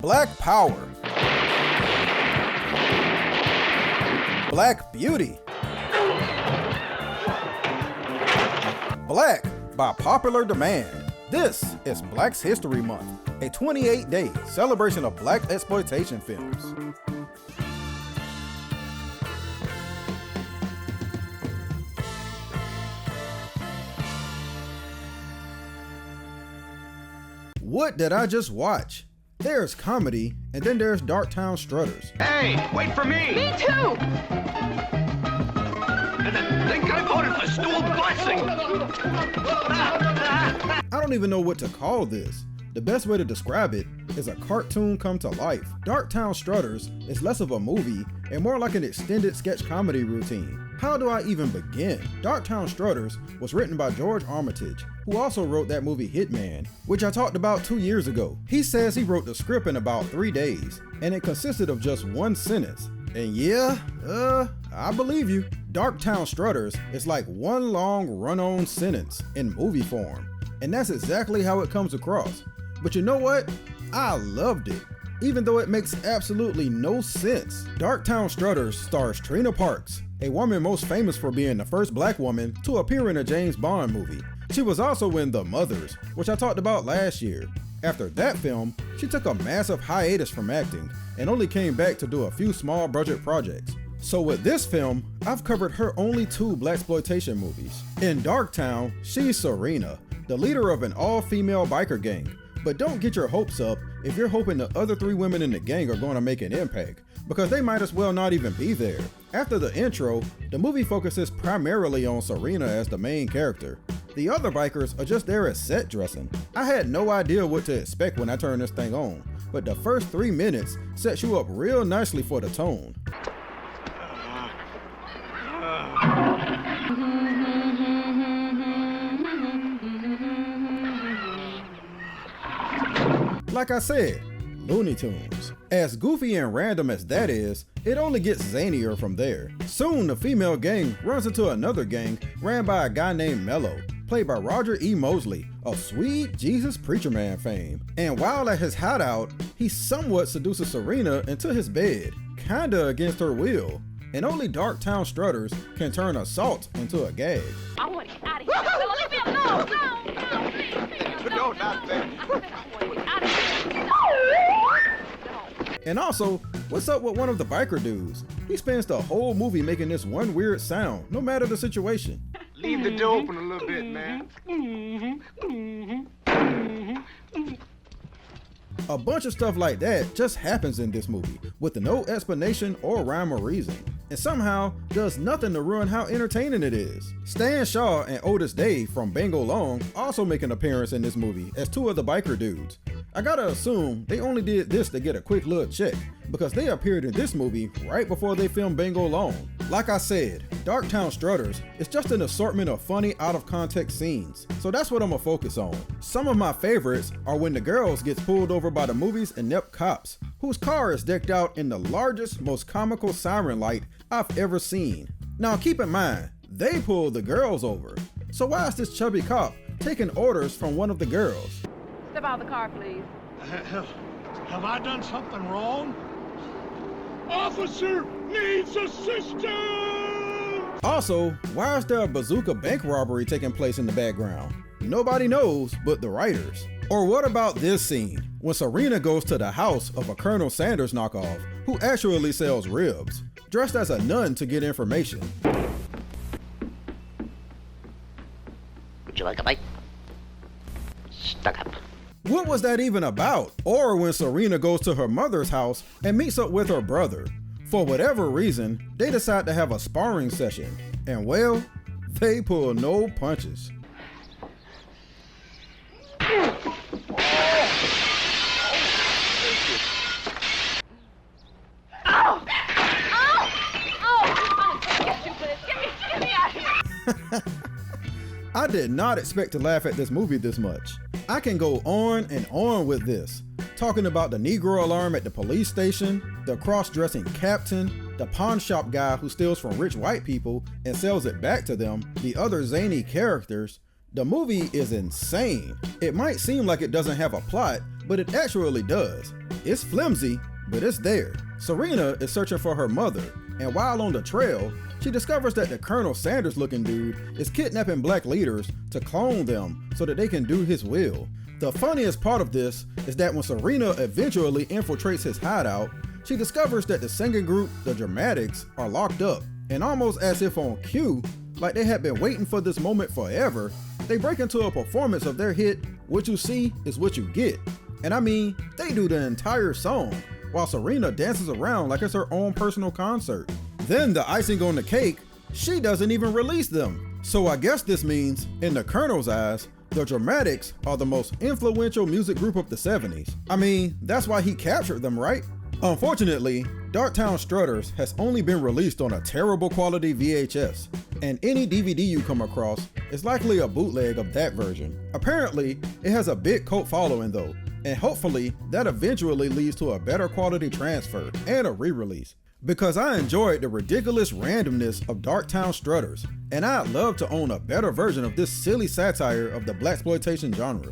Black Power, Black Beauty, Black by popular demand. This is Black's History Month, a 28-day celebration of Black exploitation films. What did I just watch? There's comedy, and then there's Darktown Strutters. Hey, wait for me! Me too! I think I voted for Stool Blessing! I don't even know what to call this. The best way to describe it is a cartoon come to life. Darktown Strutters is less of a movie and more like an extended sketch comedy routine. How do I even begin? Darktown Strutters was written by George Armitage, who also wrote that movie Hitman, which I talked about 2 years ago. He says he wrote the script in about 3 days, and it consisted of just one sentence. And yeah, I believe you. Darktown Strutters is like one long run-on sentence in movie form, and that's exactly how it comes across. But you know what? I loved it, even though it makes absolutely no sense. Darktown Strutters stars Trina Parks, a woman most famous for being the first black woman to appear in a James Bond movie. She was also in The Mothers, which I talked about last year. After that film, she took a massive hiatus from acting and only came back to do a few small budget projects. So with this film, I've covered her only 2 blaxploitation movies. In Darktown, she's Serena, the leader of an all-female biker gang. But don't get your hopes up if you're hoping the other 3 women in the gang are going to make an impact, because they might as well not even be there. After the intro, the movie focuses primarily on Serena as the main character. The other bikers are just there as set dressing. I had no idea what to expect when I turned this thing on, but the first 3 minutes sets you up real nicely for the tone. Like I said, Looney Tunes. As goofy and random as that is, it only gets zanier from there. Soon the female gang runs into another gang ran by a guy named Mello, played by Roger E. Mosley of Sweet Jesus Preacher Man fame. And while at his hideout, he somewhat seduces Serena into his bed, kinda against her will. And only Darktown Strutters can turn assault into a gag. I want to get out of here. Leave me alone. No, please. No, not that. And also, what's up with one of the biker dudes? He spends the whole movie making this one weird sound, no matter the situation. Leave the door open a little bit, man. A bunch of stuff like that just happens in this movie, with no explanation or rhyme or reason, and somehow does nothing to ruin how entertaining it is. Stan Shaw and Otis Day from Bingo Long also make an appearance in this movie as 2 of the biker dudes. I gotta assume they only did this to get a quick little check, because they appeared in this movie right before they filmed Bingo Long. Like I said, Darktown Strutters is just an assortment of funny out-of-context scenes, so that's what I'm gonna focus on. Some of my favorites are when the girls gets pulled over by the movie's inept cops, whose car is decked out in the largest, most comical siren light I've ever seen. Now keep in mind, they pulled the girls over, so why is this chubby cop taking orders from one of the girls? Step out of the car, please. Have I done something wrong? Officer needs assistance! Also, why is there a bazooka bank robbery taking place in the background? Nobody knows but the writers. Or what about this scene, when Serena goes to the house of a Colonel Sanders knockoff who actually sells ribs, dressed as a nun to get information. Would you like a bite? Stuck up. What was that even about? Or when Serena goes to her mother's house and meets up with her brother. For whatever reason, they decide to have a sparring session. And well, they pull no punches. I did not expect to laugh at this movie this much. I can go on and on with this, talking about the Negro alarm at the police station, the cross-dressing captain, the pawn shop guy who steals from rich white people and sells it back to them, the other zany characters. The movie is insane. It might seem like it doesn't have a plot, but it actually does. It's flimsy, but it's there. Serena is searching for her mother, and while on the trail, she discovers that the Colonel Sanders looking dude is kidnapping black leaders to clone them so that they can do his will. The funniest part of this is that when Serena eventually infiltrates his hideout, she discovers that the singing group, the Dramatics, are locked up, and almost as if on cue, like they had been waiting for this moment forever, they break into a performance of their hit, What You See Is What You Get. And I mean, they do the entire song, while Serena dances around like it's her own personal concert. Then the icing on the cake, she doesn't even release them. So I guess this means, in the Colonel's eyes, the Dramatics are the most influential music group of the 70s. I mean, that's why he captured them, right? Unfortunately, Darktown Strutters has only been released on a terrible quality VHS, and any DVD you come across is likely a bootleg of that version. Apparently, it has a big cult following though, and hopefully that eventually leads to a better quality transfer and a re-release. Because I enjoyed the ridiculous randomness of Darktown Strutters, and I'd love to own a better version of this silly satire of the blaxploitation genre.